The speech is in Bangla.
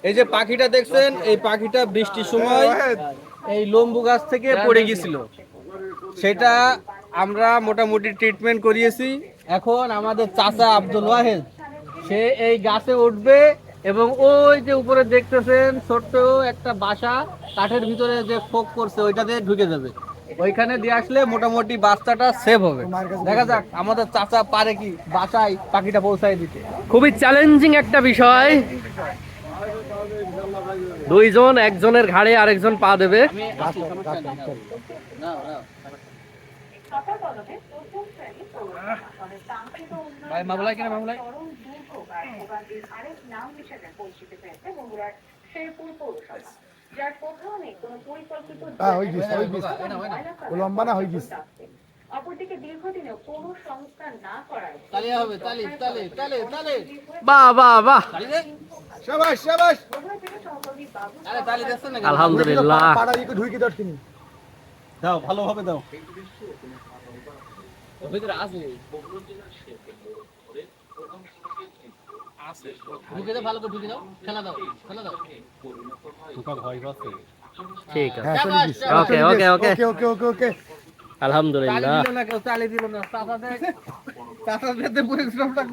এই যে পাখিটা দেখছেন, এই পাখিটা বৃষ্টির সময় এই লম্বু গাছ থেকে পড়ে গিয়েছিল, সেটা আমরা মোটামুটি ট্রিটমেন্ট করিয়েছি। এখন আমাদের চাচা আব্দুল ওয়াহেদ সে এই গাছে উঠবে এবং ওই যে উপরে দেখতেছেন ছোট্ট একটা বাসা কাঠের ভিতরে যে ফোক করছে ওইটাতে ঢুকে যাবে, ওইখানে দিয়ে আসলে মোটামুটি বাচ্চাটা সেভ হবে। দেখা যাক আমাদের চাচা পারে কি বাসায় পাখিটা পৌঁছায় দিতে। খুবই চ্যালেঞ্জিং একটা বিষয়। দুইজন, একজনের ঘাড়ে আরেকজন পা দেবে। ভাই মামলায় কিনা মামলায় লম্বা না হয়ে গেছে। অপরদিকে দীর্ঘদিনে কোনো সংস্কার না করায় তালিয়া হবে, তালি তালি তালি তালি, বাহ বাহ বাহ, শাবাশ শাবাশ। আরে তালি দিচ্ছেন না কেন? আলহামদুলিল্লাহ। পাড়া দিকে ঢুকে দশ কিনি দাও ভালোভাবে দাও। ভিতরে আছে ঢুকে দাও, ভালো করে ঢুকে দাও, খেলা দাও, খেলা দাও। ঠিক আছে, শাবাশ, ওকে ওকে ওকে, ওকে ওকে ওকে ওকে। আলহামদুলিল্লাহ। তালি দিল না কেউ, তালি দিল না। চাচাদের পরিশ্রমটা